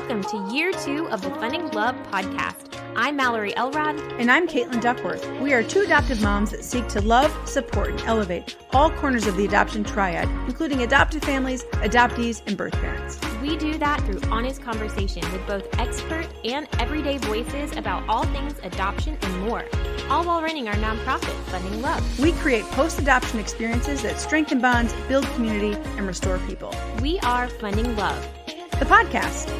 welcome to year 2 of the Funding Love podcast. I'm Mallory Elrod. And I'm Caitlin Duckworth. We are two adoptive moms that seek to love, support, and elevate all corners of the adoption triad, including adopted families, adoptees, and birth parents. We do that through honest conversation with both expert and everyday voices about all things adoption and more, all while running our nonprofit, Funding Love. We create post-adoption experiences that strengthen bonds, build community, and restore people. We are Funding Love, the podcast.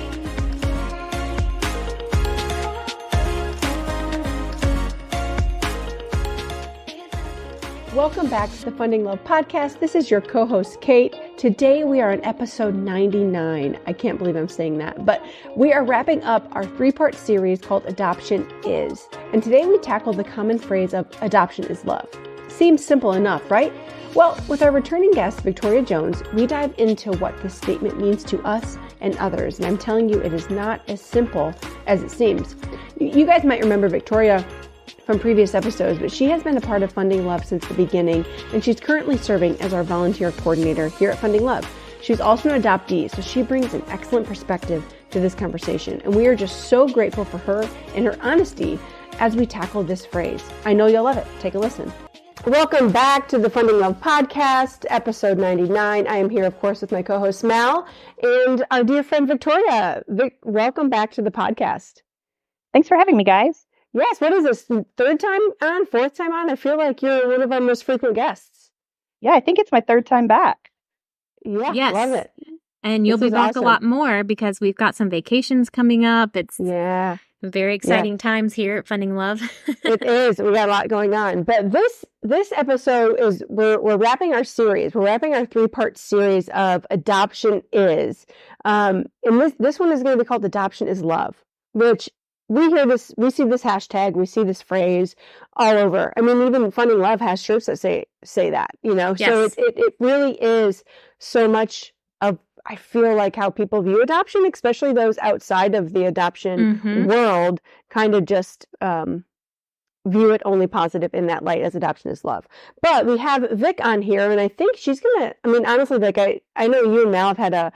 Welcome back to the Funding Love podcast. This is your co-host, Kate. Today we are on episode 99. I can't believe I'm saying that, but we are wrapping up our 3-part series called Adoption Is. And today we tackle the common phrase of adoption is love. Seems simple enough, right? Well, with our returning guest, Victoria Jones, we dive into what this statement means to us and others. And I'm telling you, it is not as simple as it seems. You guys might remember Victoria from previous episodes, but she has been a part of Funding Love since the beginning, and she's currently serving as our volunteer coordinator here at Funding Love. She's also an adoptee, so she brings an excellent perspective to this conversation, and we are just so grateful for her and her honesty as we tackle this phrase. I know you'll love it. Take a listen. Welcome back to the Funding Love podcast, episode 99. I am here, of course, with my co-host Mal and our dear friend Victoria. Welcome back to the podcast. Thanks for having me, guys. Yes, what is this, 3rd time on, 4th time on? I feel like you're one of our most frequent guests. Yeah, I think it's my 3rd time back. Yeah, yes. Love it. And you'll be back awesome. A lot more because we've got some vacations coming up. It's very exciting times here at Funding Love. It is. We got a lot going on. But this episode is, we're wrapping our series. We're wrapping our 3-part series of Adoption Is. And this one is going to be called Adoption is Love, which we see this hashtag, we see this phrase all over. I mean, even Funding Love has shirts that say that, you know? Yes. So it really is so much of, I feel like, how people view adoption, especially those outside of the adoption world, kind of just view it only positive in that light as adoption is love. But we have Vic on here, and I think she's going to, I mean, honestly, Vic, I know you and Mal have had a,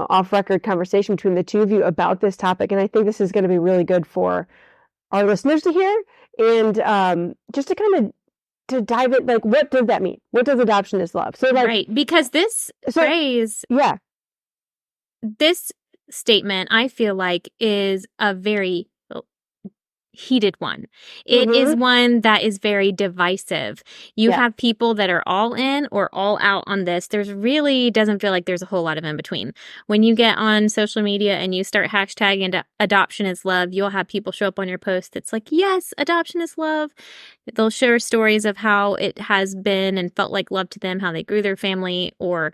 off-record conversation between the two of you about this topic. And I think this is going to be really good for our listeners to hear. And just to kind of to dive in, like, what does that mean? What does adoption is love? So, like, right, because this phrase, this statement, I feel like, is a very heated one. It is one that is very divisive. You have people that are all in or all out on this. There's really doesn't feel like there's a whole lot of in between. When you get on social media and you start hashtagging adoption is love, you'll have people show up on your post that's like, yes, adoption is love. They'll share stories of how it has been and felt like love to them, how they grew their family, or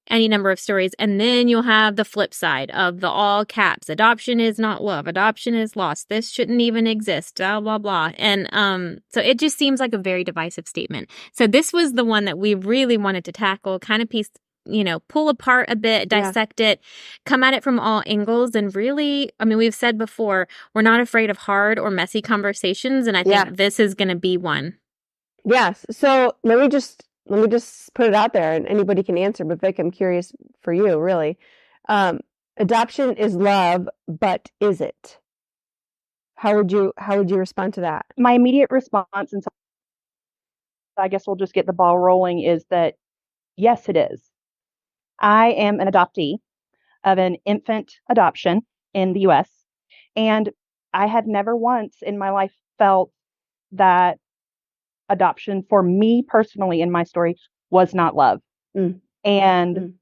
any number of stories. And then you'll have the flip side of the all caps. Adoption is not love. Adoption is lost. This shouldn't even exist. Blah, blah, blah. And so it just seems like a very divisive statement. So this was the one that we really wanted to tackle, kind of pull apart a bit, dissect it, come at it from all angles. And really, I mean, we've said before, we're not afraid of hard or messy conversations. And I think this is going to be one. Yes. So let me just put it out there, and anybody can answer. But Vic, I'm curious for you, really. Adoption is love, but is it? How would you respond to that? My immediate response, and so I guess we'll just get the ball rolling, is that yes, it is. I am an adoptee of an infant adoption in the U.S., and I had never once in my life felt that adoption for me personally in my story was not love. And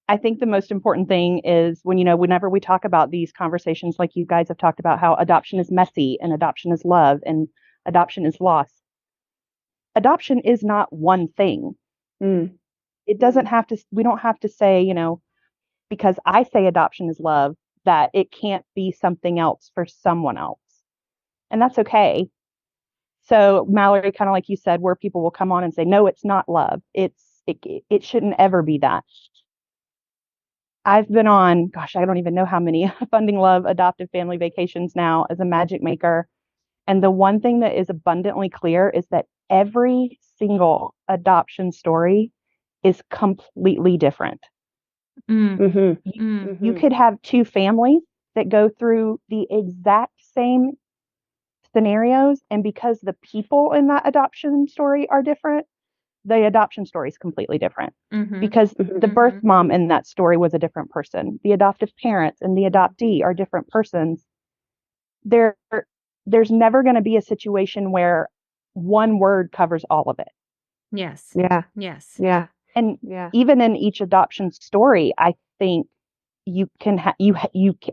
I think the most important thing is whenever we talk about these conversations, like you guys have talked about how adoption is messy and adoption is love and adoption is loss. Adoption is not one thing. It doesn't have to, we don't have to say, because I say adoption is love, that it can't be something else for someone else. And that's okay. So Mallory, kind of like you said, where people will come on and say, no, it's not love. It shouldn't ever be that. I've been on, I don't even know how many Funding Love adoptive family vacations now as a magic maker. And the one thing that is abundantly clear is that every single adoption story is completely different. You could have two families that go through the exact same scenarios, and because the people in that adoption story are different, the adoption story is completely different. Because the birth mom in that story was a different person. The adoptive parents and the adoptee are different persons. There's never going to be a situation where one word covers all of it. Yes. Yeah. Yes. Yeah. And even in each adoption story, I think you can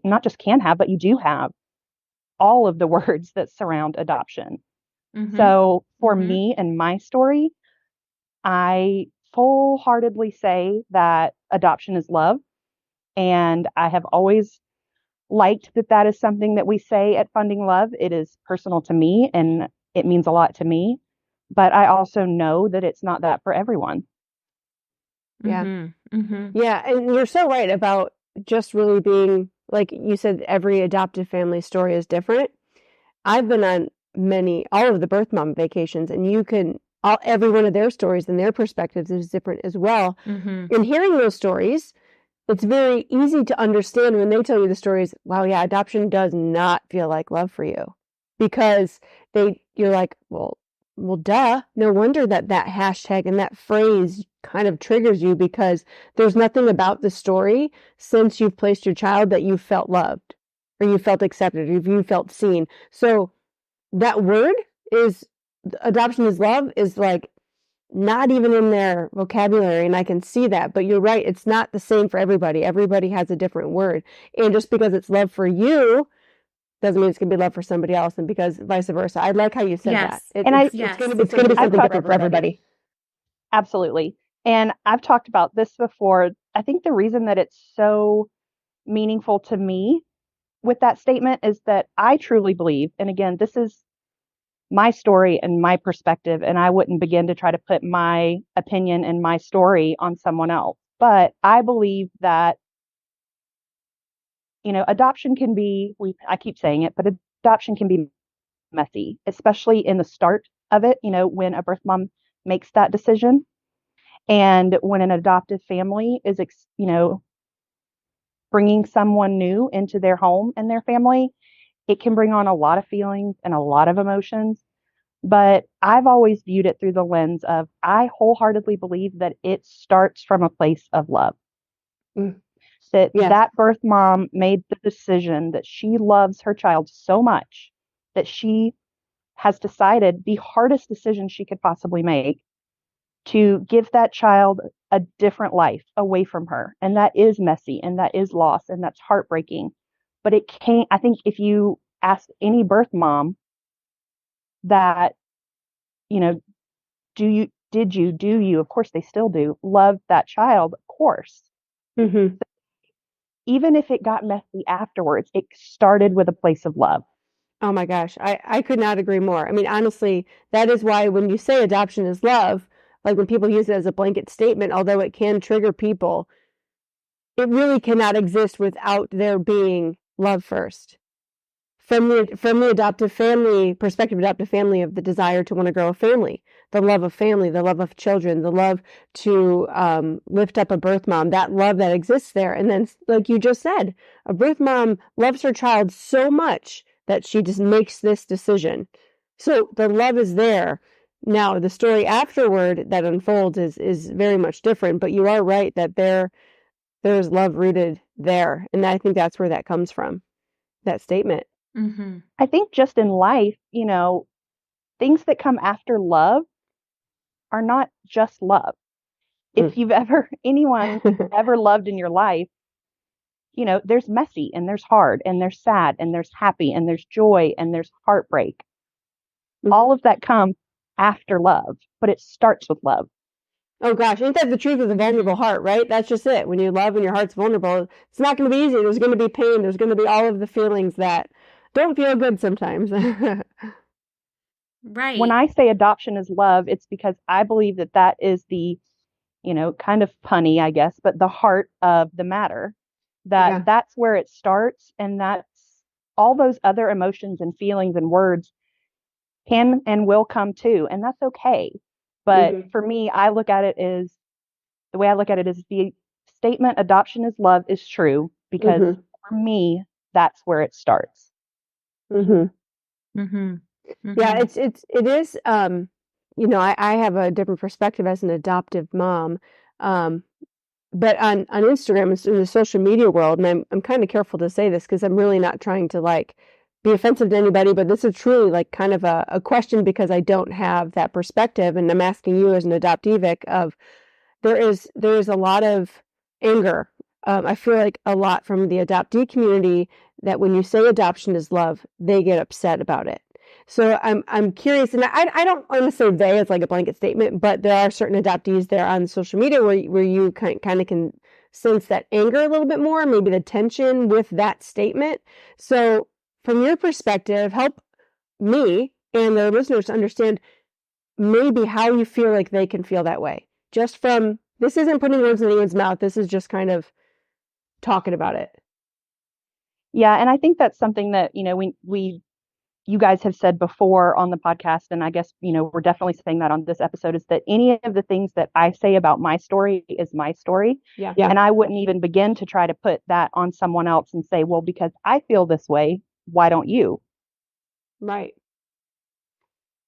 not just can have, but you do have all of the words that surround adoption. So for me and my story, I full-heartedly say that adoption is love. And I have always liked that is something that we say at Funding Love. It is personal to me and it means a lot to me. But I also know that it's not that for everyone. Yeah. Yeah. And you're so right about just really being, like you said, every adoptive family story is different. I've been on all of the birth mom vacations, and every one of their stories and their perspectives is different as well. And hearing those stories, it's very easy to understand when they tell you the stories. Wow, yeah, adoption does not feel like love for you, because you're like, well, duh. No wonder that hashtag and that phrase kind of triggers you, because there's nothing about the story since you've placed your child that you felt loved, or you felt accepted, or you felt seen. So that word is adoption is love is like not even in their vocabulary, and I can see that. But you're right, it's not the same for everybody. Everybody has a different word. And just because it's love for you doesn't mean it's going to be love for somebody else, and because vice versa. I like how you said that. It's going to be something different for everybody. Absolutely. And I've talked about this before. I think the reason that it's so meaningful to me with that statement is that I truly believe, and again, this is my story and my perspective, and I wouldn't begin to try to put my opinion and my story on someone else. But I believe that, adoption can be, I keep saying it, but adoption can be messy, especially in the start of it, when a birth mom makes that decision. And when an adoptive family is, bringing someone new into their home and their family, it can bring on a lot of feelings and a lot of emotions. But I've always viewed it through the lens of, I wholeheartedly believe that it starts from a place of love. That birth mom made the decision that she loves her child so much that she has decided the hardest decision she could possibly make to give that child a different life away from her. And that is messy, and that is loss, and that's heartbreaking. But it can't, I think if you ask any birth mom that, do you, of course they still do, love that child, of course. Even if it got messy afterwards, it started with a place of love. Oh my gosh, I could not agree more. I mean, honestly, that is why when you say adoption is love, like when people use it as a blanket statement, although it can trigger people, it really cannot exist without there being love first. From the adoptive family perspective, adoptive family, of the desire to want to grow a family, the love of family, the love of children, the love to lift up a birth mom, that love that exists there. And then, like you just said, a birth mom loves her child so much that she just makes this decision. So the love is there. Now, the story afterward that unfolds is very much different, but you are right that there's love rooted there. And I think that's where that comes from, that statement. I think just in life, things that come after love are not just love. If you've anyone ever loved in your life, there's messy and there's hard and there's sad and there's happy and there's joy and there's heartbreak. All of that comes after love, but it starts with love. Oh gosh, ain't that the truth of the vulnerable heart, right? That's just it. When you love and your heart's vulnerable, it's not going to be easy. There's going to be pain. There's going to be all of the feelings that don't feel good sometimes. Right. When I say adoption is love, it's because I believe that is the, kind of punny, I guess, but the heart of the matter. That's where it starts, and that's all those other emotions and feelings and words can and will come too, and that's okay. But for me, the way I look at it is the statement, adoption is love, is true because for me, that's where it starts. Mm-hmm. Mm-hmm. Yeah, it is, I have a different perspective as an adoptive mom. But on Instagram, in the social media world, and I'm kind of careful to say this because I'm really not trying to like be offensive to anybody, but this is truly like kind of a question because I don't have that perspective, and I'm asking you as an adoptee, Vic, of there is a lot of anger. I feel like a lot from the adoptee community that when you say adoption is love, they get upset about it. So I'm curious, and I don't want to say they as like a blanket statement, but there are certain adoptees there on social media where you kind of can sense that anger a little bit more, maybe the tension with that statement. So from your perspective, help me and the listeners to understand maybe how you feel like they can feel that way. Just from, this isn't putting words in anyone's mouth. This is just kind of talking about it. Yeah, and I think that's something that, you guys have said before on the podcast, and I guess, we're definitely saying that on this episode, is that any of the things that I say about my story is my story. Yeah. And I wouldn't even begin to try to put that on someone else and say, well, because I feel this way, why don't you? Right.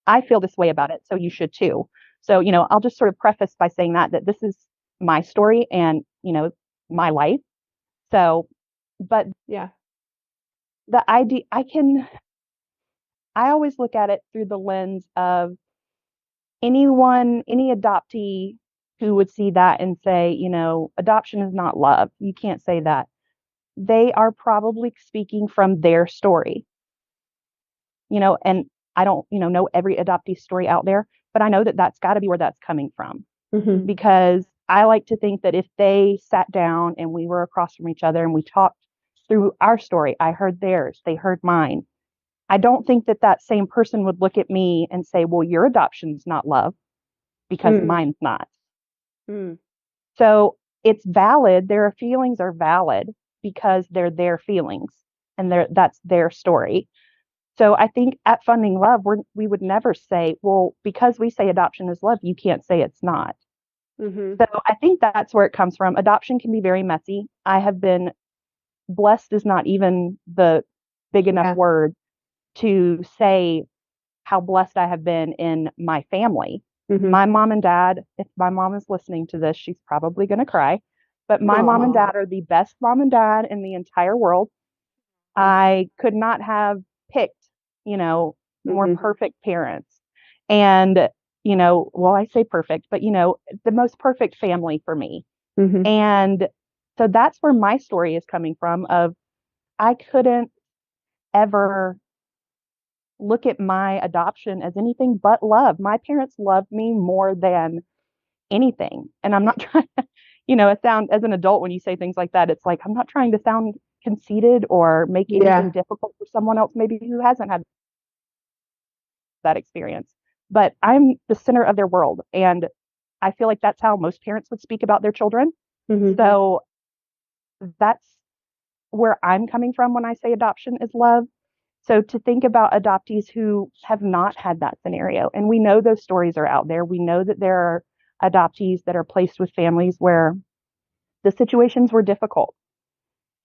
I feel this way about it, so you should too. So, I'll just sort of preface by saying that this is my story and, my life. So, but yeah, the idea, I always look at it through the lens of any adoptee who would see that and say, adoption is not love. You can't say that. They are probably speaking from their story, and I don't, know every adoptee story out there, but I know that that's got to be where that's coming from. Because I like to think that if they sat down and we were across from each other and we talked through our story, I heard theirs, they heard mine. I don't think that same person would look at me and say, well, your adoption's not love because mine's not. So it's valid. Their feelings are valid because they're their feelings and that's their story. So I think at Funding Love, we would never say, well, because we say adoption is love, you can't say it's not. So I think that's where it comes from. Adoption can be very messy. I have been blessed is not even the big enough word to say how blessed I have been in my family. My mom and dad, if my mom is listening to this, she's probably going to cry. But my mom and dad are the best mom and dad in the entire world. I could not have picked, more perfect parents. And, well, I say perfect, but, the most perfect family for me. And so that's where my story is coming from of I couldn't ever look at my adoption as anything but love. My parents loved me more than anything. And I'm not trying to, it sound as an adult when you say things like that, it's like I'm not trying to sound conceited or make anything difficult for someone else maybe who hasn't had that experience. But I'm the center of their world. And I feel like that's how most parents would speak about their children. So that's where I'm coming from when I say adoption is love. So to think about adoptees who have not had that scenario, and we know those stories are out there. We know that there are adoptees that are placed with families where the situations were difficult.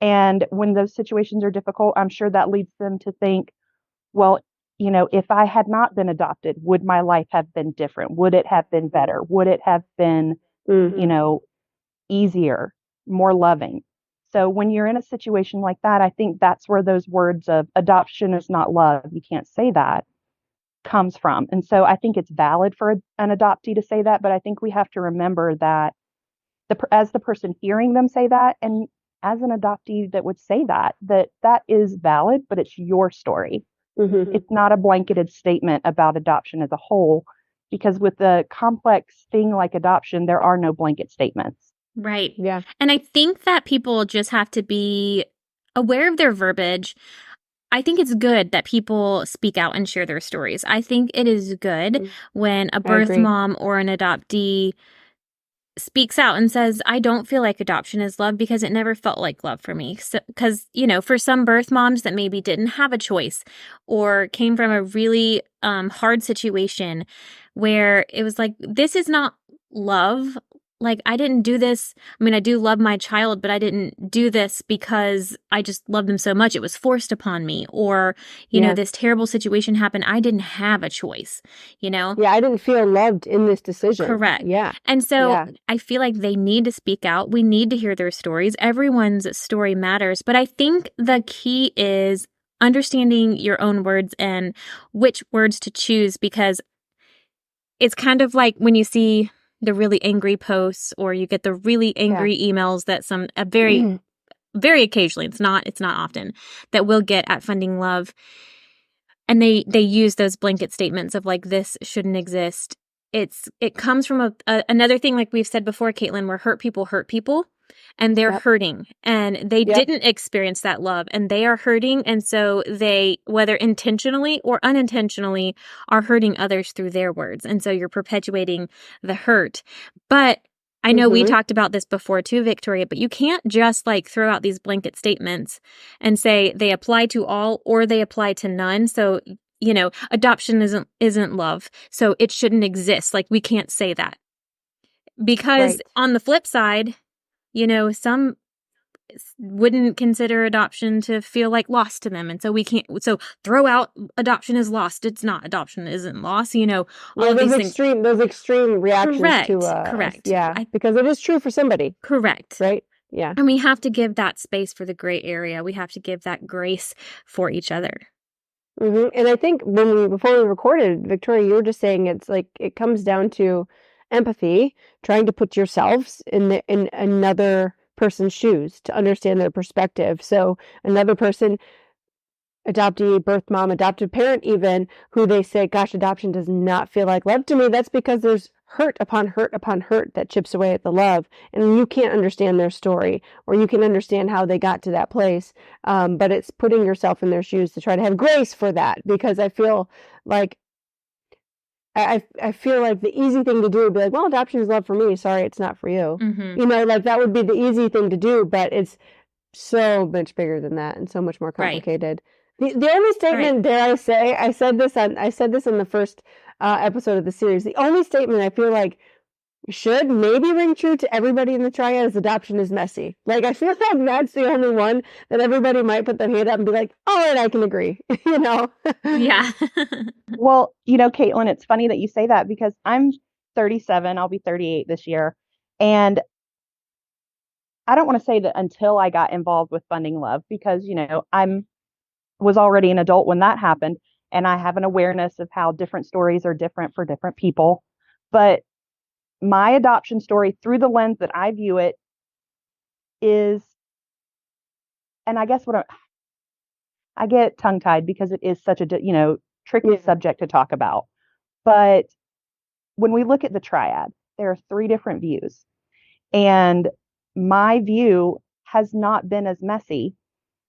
And when those situations are difficult, I'm sure that leads them to think, well, if I had not been adopted, would my life have been different? Would it have been better? Would it have been, easier, more loving? So when you're in a situation like that, I think that's where those words of adoption is not love, you can't say that, comes from. And so I think it's valid for an adoptee to say that, but I think we have to remember that as the person hearing them say that, and as an adoptee that would say that is valid, but it's your story. It's not a blanketed statement about adoption as a whole, because with a complex thing like adoption, there are no blanket statements. Right. Yeah. And I think that people just have to be aware of their verbiage. I think it's good that people speak out and share their stories. I think it is good when a birth mom or an adoptee speaks out and says, I don't feel like adoption is love because it never felt like love for me. So, because, for some birth moms that maybe didn't have a choice or came from a really hard situation where it was like, this is not love like, I didn't do this. I mean, I do love my child, but I didn't do this because I just loved them so much. It was forced upon me. Or, you know, this terrible situation happened. I didn't have a choice, you know? Yeah, I didn't feel loved in this decision. Correct. Yeah. And so I feel like they need to speak out. We need to hear their stories. Everyone's story matters. But I think the key is understanding your own words and which words to choose, because it's kind of like when you see the really angry posts or you get the really angry emails that very, very occasionally, it's not often, that we'll get at Funding Love. And they use those blanket statements of like, this shouldn't exist. It comes from another thing, like we've said before, Caitlin, where hurt people and they're hurting and they didn't experience that love and they are hurting. And so they, whether intentionally or unintentionally, are hurting others through their words. And so you're perpetuating the hurt. But I know we talked about this before too, Victoria, but you can't just like throw out these blanket statements and say they apply to all or they apply to none. So, you know, adoption isn't love, so it shouldn't exist. Like, we can't say that. Because on the flip side, you know, some wouldn't consider adoption to feel like loss to them. And so we can't, so throw out adoption is lost. It's not, adoption isn't loss, you know, all of these things. Those extreme reactions Correct. Yeah, because it is true for somebody. Correct. Right? Yeah. And we have to give that space for the gray area. We have to give that grace for each other. And I think before we recorded, Victoria, you were just saying it's like it comes down to empathy, trying to put yourselves in another person's shoes to understand their perspective. So another person, adoptee, birth mom, adoptive parent even, who they say, gosh, adoption does not feel like love to me. That's because there's hurt upon hurt upon hurt that chips away at the love. And you can't understand their story, or you can understand how they got to that place. But it's putting yourself in their shoes to try to have grace for that, because I feel like I feel like the easy thing to do would be like, well, adoption is love for me. Sorry, it's not for you. You know, like that would be the easy thing to do, but it's so much bigger than that and so much more complicated. The only statement, dare I say, I said this in the first episode of the series. The only statement I feel like should maybe ring true to everybody in the triad is adoption is messy. Like, I feel like that's the only one that everybody might put their hand up and be like, all right, I can agree, you know? Yeah. Well, you know, Caitlin, it's funny that you say that because I'm 37, I'll be 38 this year. And I don't want to say that until I got involved with Funding Love, because, you know, was already an adult when that happened. And I have an awareness of how different stories are different for different people. But my adoption story, through the lens that I view it, is, and I guess I get tongue tied because it is such a, you know, tricky subject to talk about. But when we look at the triad, there are 3 different views. And my view has not been as messy.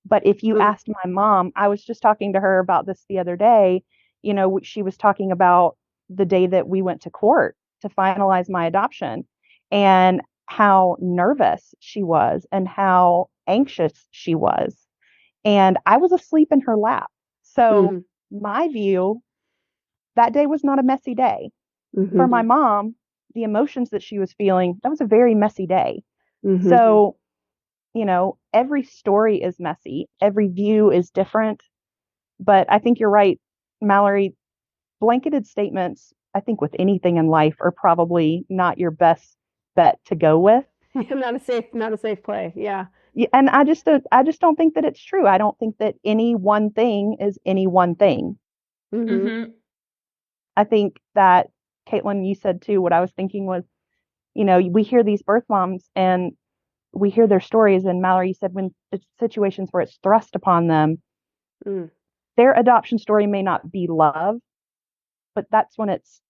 But if you asked my mom, I was just talking to her about this the other day, you know, she was talking about the day that we went to court to finalize my adoption and how nervous she was and how anxious she was. And I was asleep in her lap. So my view, that day was not a messy day. For my mom, the emotions that she was feeling, that was a very messy day. So, you know, every story is messy. Every view is different. But I think you're right, Mallory. Blanketed statements, I think with anything in life, are probably not your best bet to go with. Not a safe play. Yeah. And I just don't think that it's true. I don't think that any one thing is any one thing. I think that, Caitlin, you said too, what I was thinking was, you know, we hear these birth moms and we hear their stories. And Mallory, you said when it's situations where it's thrust upon them, their adoption story may not be love, but that's when it's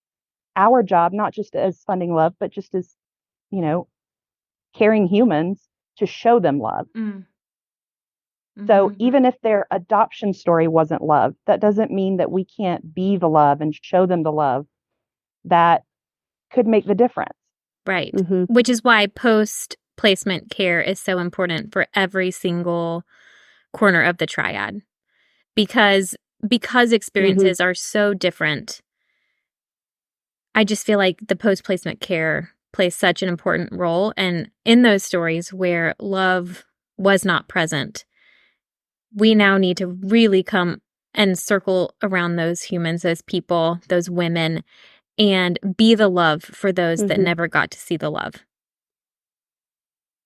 our job, not just as Funding Love, but just as, you know, caring humans, to show them love. So even if their adoption story wasn't love, that doesn't mean that we can't be the love and show them the love that could make the difference. Right. Which is why post-placement care is so important for every single corner of the triad. Because experiences are so different, I just feel like the post-placement care plays such an important role. And in those stories where love was not present, we now need to really come and circle around those humans, those people, those women, and be the love for those that never got to see the love.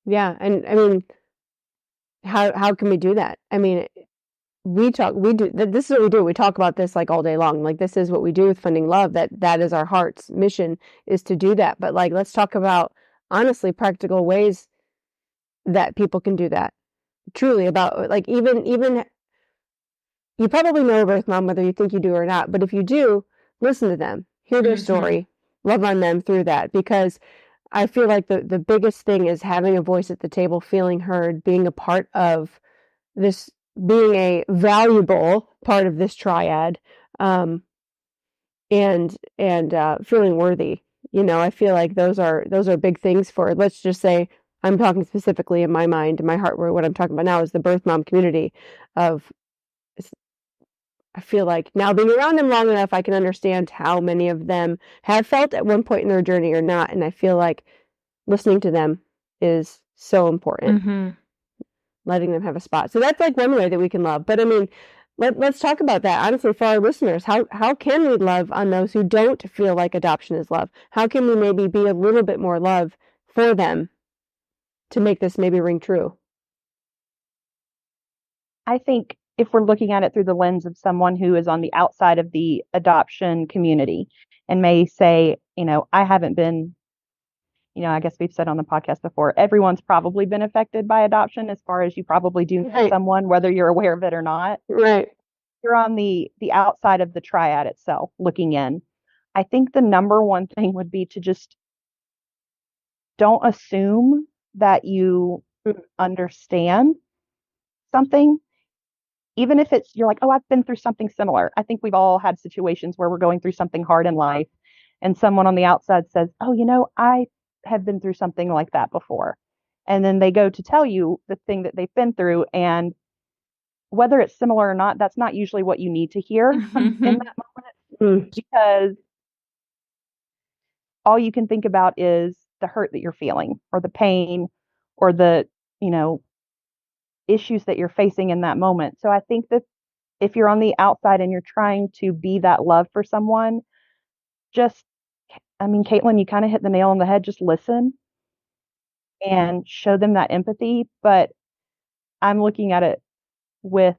Yeah. And I mean, how can we do that? I mean, this is what we do. We talk about this like all day long. Like, this is what we do with Funding Love. That is our heart's mission, is to do that. But like, let's talk about honestly practical ways that people can do that. Truly, about like, even you probably know a birth mom, whether you think you do or not. But if you do, listen to them, hear their story, love on them through that. Because I feel like the biggest thing is having a voice at the table, feeling heard, being a part of this, being a valuable part of this triad, and feeling worthy. I feel like those are big things for, let's just say, I'm talking specifically in my mind, in my heart, where what I'm talking about now is the birth mom community of, I feel like now being around them long enough, I can understand how many of them have felt at one point in their journey or not. And I feel like listening to them is so important. Letting them have a spot. So that's like one way that we can love. But I mean, let's talk about that. Honestly, for our listeners, how can we love on those who don't feel like adoption is love? How can we maybe be a little bit more love for them to make this maybe ring true? I think if we're looking at it through the lens of someone who is on the outside of the adoption community and may say, I haven't been, I guess we've said on the podcast before, everyone's probably been affected by adoption, as far as you probably do know someone, whether you're aware of it or not. Right. You're on the outside of the triad itself looking in. I think the number one thing would be to just don't assume that you understand something. Even if you're like, oh, I've been through something similar. I think we've all had situations where we're going through something hard in life and someone on the outside says, oh, I have been through something like that before. And then they go to tell you the thing that they've been through. And whether it's similar or not, that's not usually what you need to hear in that moment, because all you can think about is the hurt that you're feeling, or the pain, or the, issues that you're facing in that moment. So I think that if you're on the outside and you're trying to be that love for someone, Caitlin, you kind of hit the nail on the head. Just listen and show them that empathy. But I'm looking at it with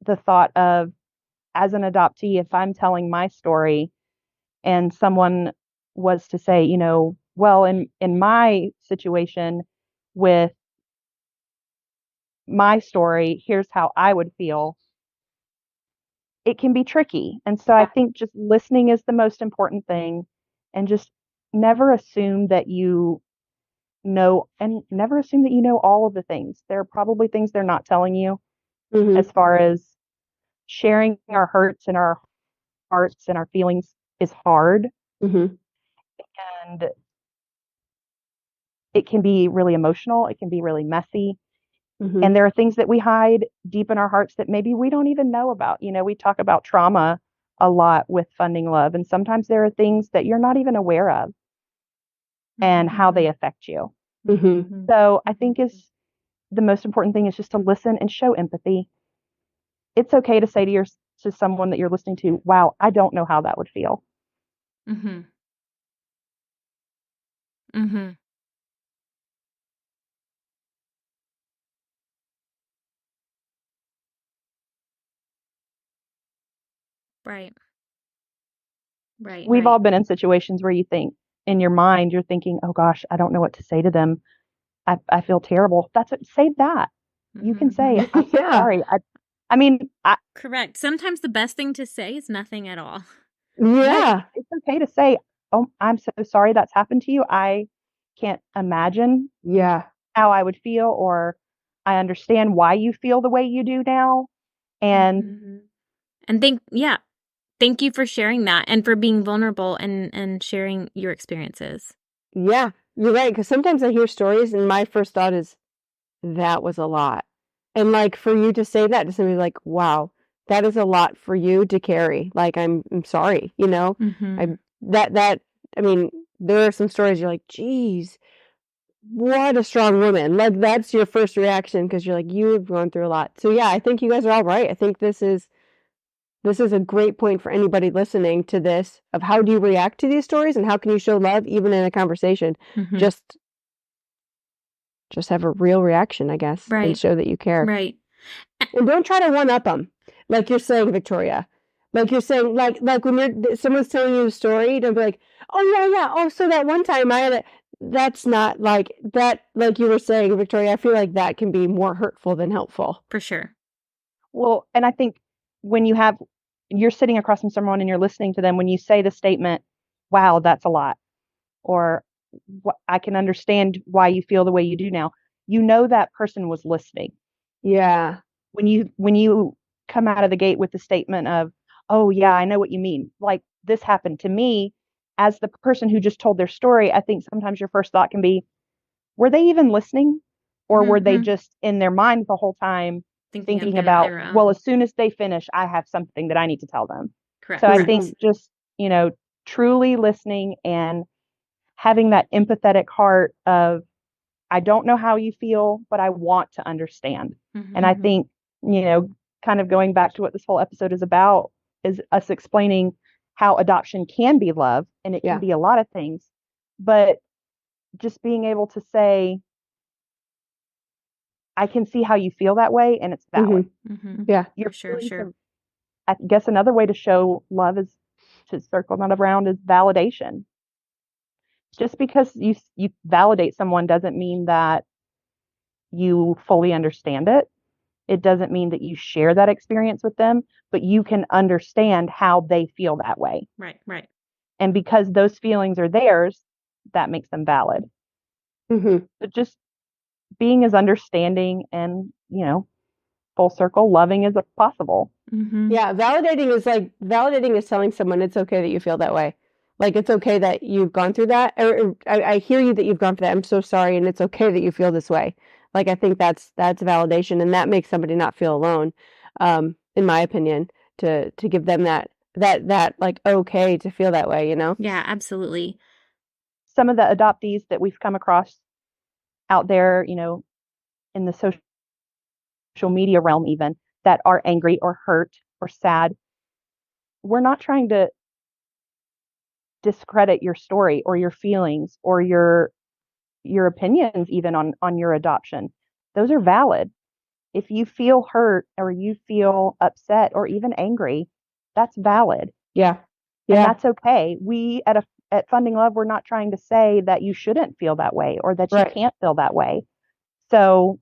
the thought of, as an adoptee, if I'm telling my story and someone was to say, well, in my situation with my story, here's how I would feel. It can be tricky. And so I think just listening is the most important thing, and just never assume that you know, and never assume that you know all of the things. There are probably things they're not telling you, as far as sharing our hurts and our hearts and our feelings is hard. And it can be really emotional. It can be really messy. And there are things that we hide deep in our hearts that maybe we don't even know about. We talk about trauma a lot with Funding Love, and sometimes there are things that you're not even aware of and how they affect you. So I think the most important thing is just to listen and show empathy. It's okay to say to someone that you're listening to, wow, I don't know how that would feel. Right. We've all been in situations where you think, in your mind, you're thinking, oh gosh, I don't know what to say to them. I feel terrible. Say that. You can say, I'm sorry. Correct. Sometimes the best thing to say is nothing at all. Yeah. It's okay to say, oh, I'm so sorry that's happened to you. I can't imagine how I would feel, or I understand why you feel the way you do now. And thank you for sharing that, and for being vulnerable and sharing your experiences. Yeah, you're right. Because sometimes I hear stories and my first thought is, that was a lot. And like, for you to say that to somebody, like, wow, that is a lot for you to carry. Like, I'm sorry, I mean, there are some stories you're like, geez, what a strong woman. Like, that's your first reaction because you're like, you've gone through a lot. So yeah, I think you guys are all right. I think this is a great point for anybody listening to this of how do you react to these stories and how can you show love even in a conversation? Mm-hmm. Just have a real reaction, I guess, Right. and show that you care. Right. And don't try to one-up them, like you're saying, Victoria. Like you're saying, like when someone's telling you a story, don't be like, oh yeah, oh so that one time I had a. That's not like that. Like you were saying, Victoria, I feel like that can be more hurtful than helpful. For sure. Well, and I think when you're sitting across from someone and you're listening to them, when you say the statement, wow, that's a lot, or I can understand why you feel the way you do now, you know that person was listening. Yeah. When you come out of the gate with the statement of, oh yeah, I know what you mean. Like, this happened to me, as the person who just told their story, I think sometimes your first thought can be, were they even listening? Or were they just in their mind the whole time thinking about, well, as soon as they finish, I have something that I need to tell them. Correct. So I think just, truly listening and having that empathetic heart of, I don't know how you feel, but I want to understand. Mm-hmm. And I think, kind of going back to what this whole episode is about, is us explaining how adoption can be love, and it can be a lot of things, but just being able to say, I can see how you feel that way, and it's valid. Mm-hmm. Yeah. Sure. I guess another way to show love is to circle that around is validation. Just because you validate someone doesn't mean that you fully understand it. It doesn't mean that you share that experience with them, but you can understand how they feel that way. Right. And because those feelings are theirs, that makes them valid. Mm-hmm. But just being as understanding and, full circle, loving as possible. Mm-hmm. Yeah, validating is telling someone it's okay that you feel that way. Like, it's okay that you've gone through that. Or I hear you that you've gone through that. I'm so sorry, and it's okay that you feel this way. Like, I think that's validation, and that makes somebody not feel alone. In my opinion, to give them that like okay to feel that way, Yeah, absolutely. Some of the adoptees that we've come across out there, in the social media realm, even, that are angry or hurt or sad, we're not trying to discredit your story or your feelings or your opinions even on your adoption. Those are valid. If you feel hurt or you feel upset or even angry, that's valid. Yeah. And that's okay. We at Funding Love, we're not trying to say that you shouldn't feel that way or that you can't feel that way. So,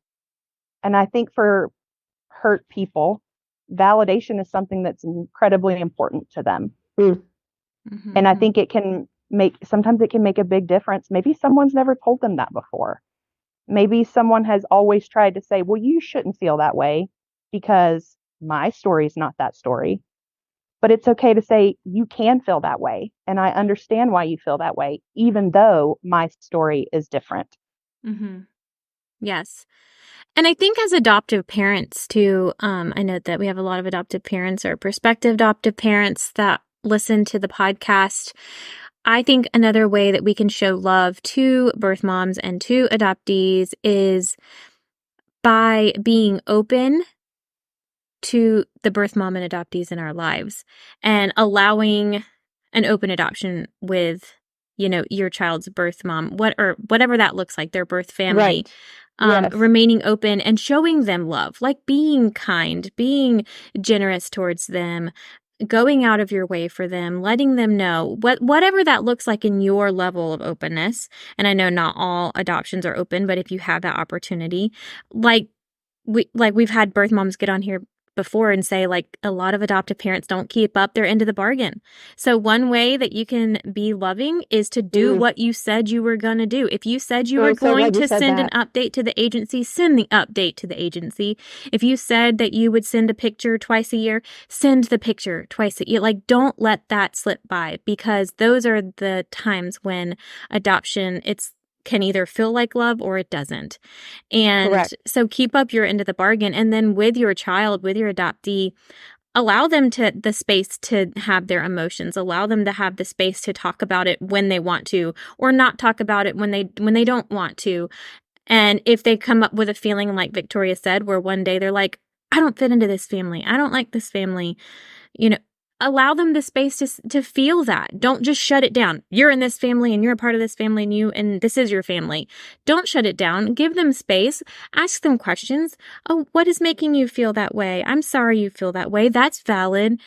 and I think for hurt people, validation is something that's incredibly important to them. Mm-hmm. And I think sometimes it can make a big difference. Maybe someone's never told them that before. Maybe someone has always tried to say, well, you shouldn't feel that way because my story is not that story. But it's okay to say, you can feel that way. And I understand why you feel that way, even though my story is different. Mm-hmm. Yes. And I think as adoptive parents too, I know that we have a lot of adoptive parents or prospective adoptive parents that listen to the podcast. I think another way that we can show love to birth moms and to adoptees is by being open to the birth mom and adoptees in our lives and allowing an open adoption with, your child's birth mom, whatever that looks like, their birth family. Right. Yes. Remaining open and showing them love, like being kind, being generous towards them, going out of your way for them, letting them know whatever that looks like in your level of openness. And I know not all adoptions are open, but if you have that opportunity, we've had birth moms get on here before and say, like, a lot of adoptive parents don't keep up their end of the bargain. So one way that you can be loving is to do what you said you were going to do. If you said you were going to send an update to the agency, send the update to the agency. If you said that you would send a picture twice a year, send the picture twice a year. Like, don't let that slip by, because those are the times when adoption, can either feel like love or it doesn't. And so keep up your end of the bargain. And then with your child, with your adoptee, allow them the space to have their emotions, allow them to have the space to talk about it when they want to, or not talk about it when they don't want to. And if they come up with a feeling like Victoria said, where one day they're like, I don't fit into this family, I don't like this family, allow them the space to feel that. Don't just shut it down. You're in this family and you're a part of this family and this is your family. Don't shut it down. Give them space. Ask them questions. Oh, what is making you feel that way? I'm sorry you feel that way. That's valid.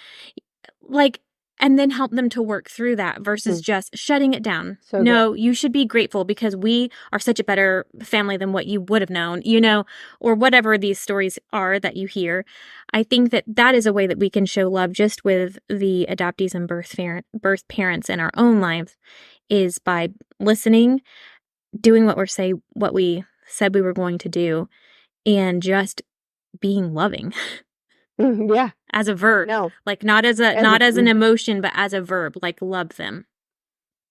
And then help them to work through that versus just shutting it down. So no, you should be grateful because we are such a better family than what you would have known, or whatever these stories are that you hear. I think that is a way that we can show love just with the adoptees and birth parents in our own lives, is by listening, doing what we said we were going to do, and just being loving. Yeah. As a verb. No. Not as an emotion, but as a verb, love them.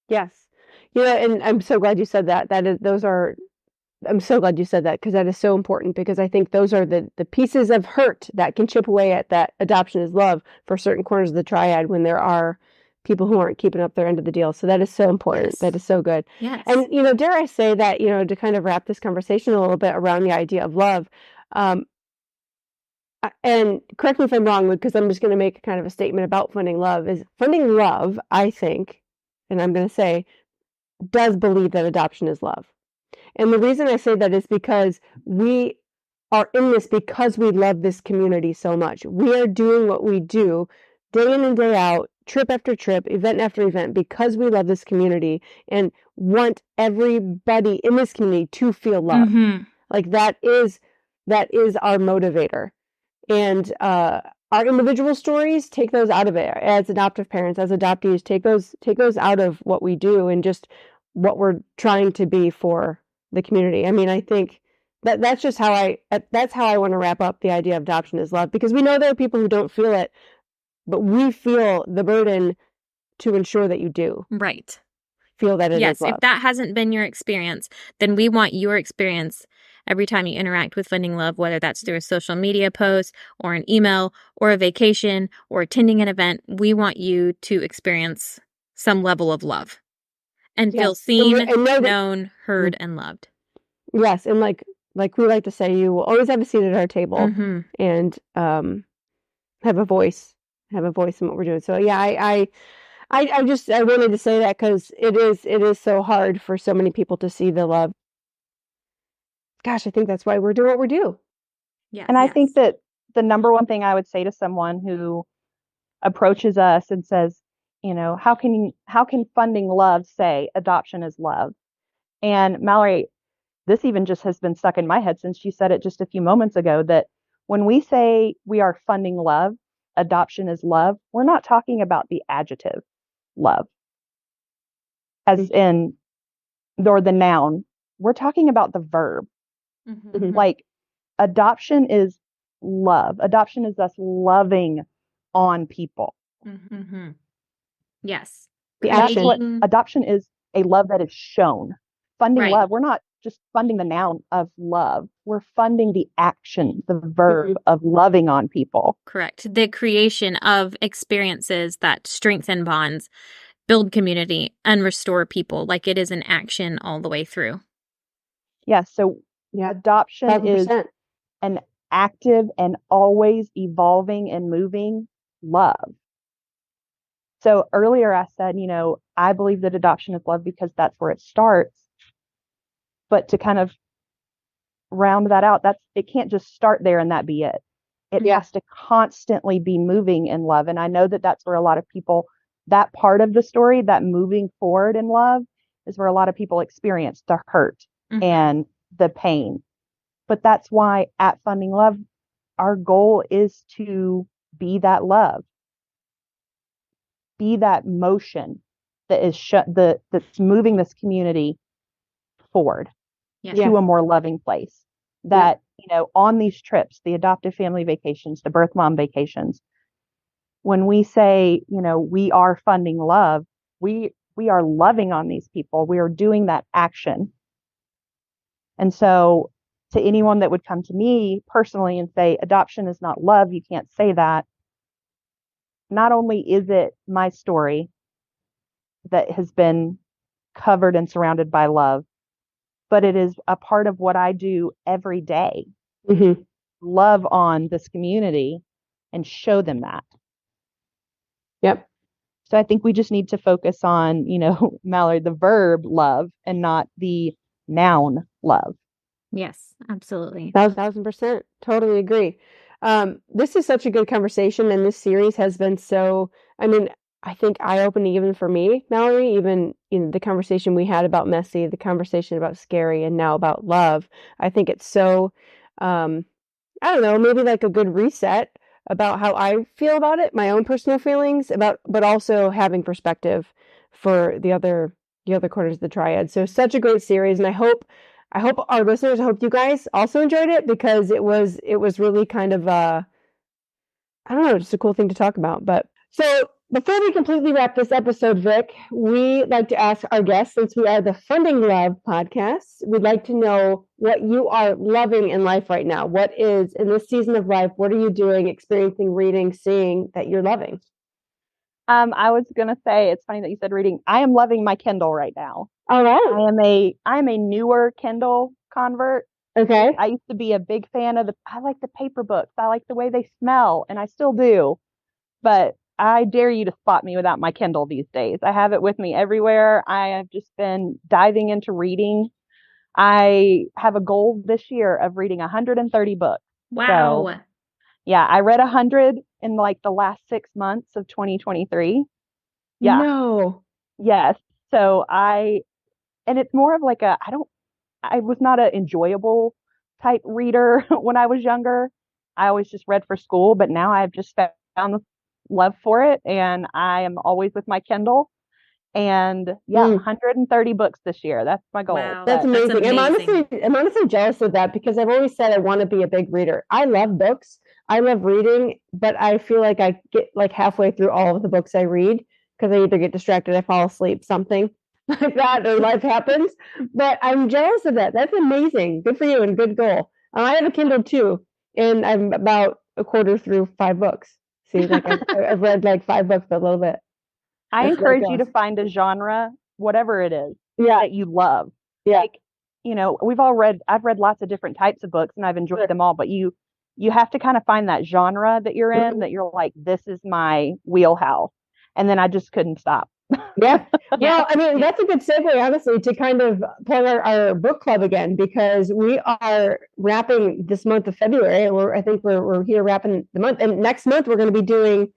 Yes. And I'm so glad you said that. I'm so glad you said that, because that is so important, because I think those are the pieces of hurt that can chip away at that adoption is love for certain corners of the triad when there are people who aren't keeping up their end of the deal. So that is so important. Yes. That is so good. Yes. And, dare I say that, to kind of wrap this conversation a little bit around the idea of love, and correct me if I'm wrong, because I'm just going to make kind of a statement about funding love, I think, and I'm going to say, does believe that adoption is love. And the reason I say that is because we are in this because we love this community so much. We are doing what we do day in and day out, trip after trip, event after event, because we love this community and want everybody in this community to feel love. Mm-hmm. That is our motivator. And our individual stories, take those out of it. As adoptive parents, as adoptees, take those out of what we do and just what we're trying to be for the community. I mean, I think that's just how I want to wrap up the idea of adoption is love, because we know there are people who don't feel it, but we feel the burden to ensure that you do. Right. Feel that it is love. Yes, if that hasn't been your experience, then we want your experience every time you interact with Funding Love, whether that's through a social media post or an email or a vacation or attending an event. We want you to experience some level of love and feel seen, and known, heard, and loved. Yes, and like we like to say, you will always have a seat at our table, mm-hmm. and have a voice in what we're doing. So yeah, I wanted to say that because it is so hard for so many people to see the love. Gosh, I think that's why we're doing what we do. Yeah. And I think that the number one thing I would say to someone who approaches us and says, how can Funding Love say adoption is love? And Mallory, this even just has been stuck in my head since you said it just a few moments ago, that when we say we are funding love, adoption is love, we're not talking about the adjective love, as in, or the noun. We're talking about the verb. Mm-hmm. Adoption is love. Adoption is us loving on people. Mm-hmm. Yes. That's what adoption is, a love that is shown. Funding love, we're not just funding the noun of love. We're funding the action, the verb of loving on people. Correct. The creation of experiences that strengthen bonds, build community, and restore people. It is an action all the way through. Yes. Yeah, so adoption 5%. Is an active and always evolving and moving love. So earlier I said, I believe that adoption is love because that's where it starts. But to kind of round that out, it can't just start there and that be it. It has to constantly be moving in love. And I know that that's where a lot of people, that part of the story, that moving forward in love, is where a lot of people experience the hurt and the pain. But that's why at Funding Love, our goal is to be that love, be that motion that is that's moving this community forward to a more loving place. That, on these trips, the adoptive family vacations, the birth mom vacations, when we say, we are funding love, we are loving on these people. We are doing that action. And so to anyone that would come to me personally and say, adoption is not love, you can't say that, not only is it my story that has been covered and surrounded by love, but it is a part of what I do every day. Mm-hmm. Love on this community and show them that. Yep. So I think we just need to focus on, Mallory, the verb love and not the noun love. Yes, absolutely. 1,000%. Totally agree. This is such a good conversation, and this series has been I think eye-opening even for me, Mallory, even in the conversation we had about messy, the conversation about scary, and now about love. I think it's so, I don't know, maybe like a good reset about how I feel about it, my own personal feelings but also having perspective for the other corners of the triad. So such a great series, and I hope our listeners, I hope you guys also enjoyed it, because it was really kind of I don't know, just a cool thing to talk about. But so before we completely wrap this episode, Vic, we like to ask our guests, since we are the Funding Love podcast, we'd like to know what you are loving in life right now. What is, in this season of life, what are you doing, experiencing, reading, seeing that you're loving? I was going to say, it's funny that you said reading. I am loving my Kindle right now. All right. I am a newer Kindle convert. Okay. I used to be a big fan of I like the paper books. I like the way they smell, and I still do. But I dare you to spot me without my Kindle these days. I have it with me everywhere. I have just been diving into reading. I have a goal this year of reading 130 books. Wow. So, yeah, I read 100 in like the last 6 months of 2023. Yeah. No. Yes. So and it's more of like I was not an enjoyable type reader when I was younger. I always just read for school, but now I've just found the love for it, and I am always with my Kindle. And 130 books this year. That's my goal. Wow. That's amazing. That's I'm honestly jealous of that, because I've always said I want to be a big reader. I love books. I love reading, but I feel like I get like halfway through all of the books I read because I either get distracted, I fall asleep, something like that, or life happens. But I'm jealous of that. That's amazing. Good for you and good goal. I have a Kindle too, and I'm about a quarter through 5 books. See, like I've read like 5 books a little bit. I encourage you to find a genre, whatever it is, that you love. Yeah. Like, I've read lots of different types of books, and I've enjoyed them all, but you have to kind of find that genre that you're in, that you're like, this is my wheelhouse. And then I just couldn't stop. Yeah. Well, I mean, that's a good segue, honestly, to kind of plug our book club again, because we are wrapping this month of February. I think we're here wrapping the month, and next month we're going to be doing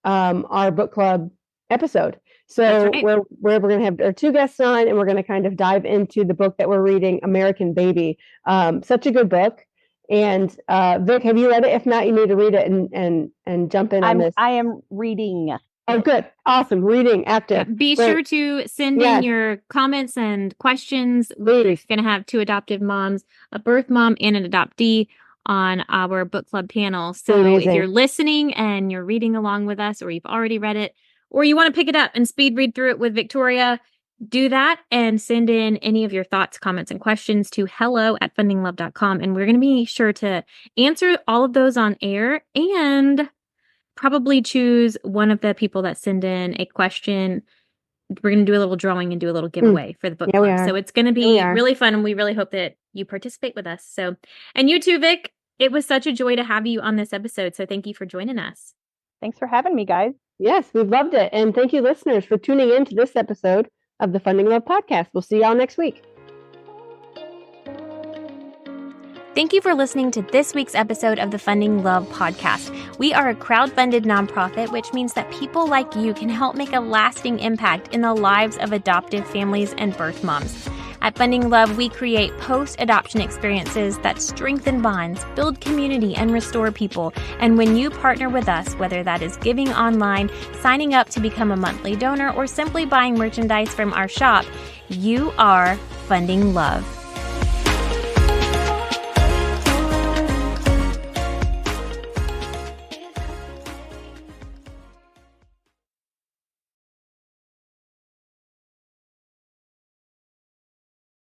our book club episode. So right. we're going to have our 2 guests on, and we're going to kind of dive into the book that we're reading, American Baby. Such a good book. And Vic, have you read it? If not, you need to read it and jump in on this. I am reading. Oh, good. Awesome. Reading, active. Yeah, be sure to send in your comments and questions. We're going to have 2 adoptive moms, a birth mom and an adoptee, on our book club panel. So Amazing. If you're listening and you're reading along with us, or you've already read it, or you want to pick it up and speed read through it with Victoria, do that and send in any of your thoughts, comments, and questions to hello@fundinglove.com. And we're going to be sure to answer all of those on air, and probably choose one of the people that send in a question. We're going to do a little drawing and do a little giveaway for the book club. So it's going to be really fun, and we really hope that you participate with us. So, and you too, Vic, it was such a joy to have you on this episode. So thank you for joining us. Thanks for having me, guys. Yes, we've loved it. And thank you, listeners, for tuning in to this episode of the Funding Love podcast. We'll see y'all next week. Thank you for listening to this week's episode of the Funding Love podcast. We are a crowd-funded nonprofit, which means that people like you can help make a lasting impact in the lives of adoptive families and birth moms. At Funding Love, we create post-adoption experiences that strengthen bonds, build community, and restore people. And when you partner with us, whether that is giving online, signing up to become a monthly donor, or simply buying merchandise from our shop, you are funding love.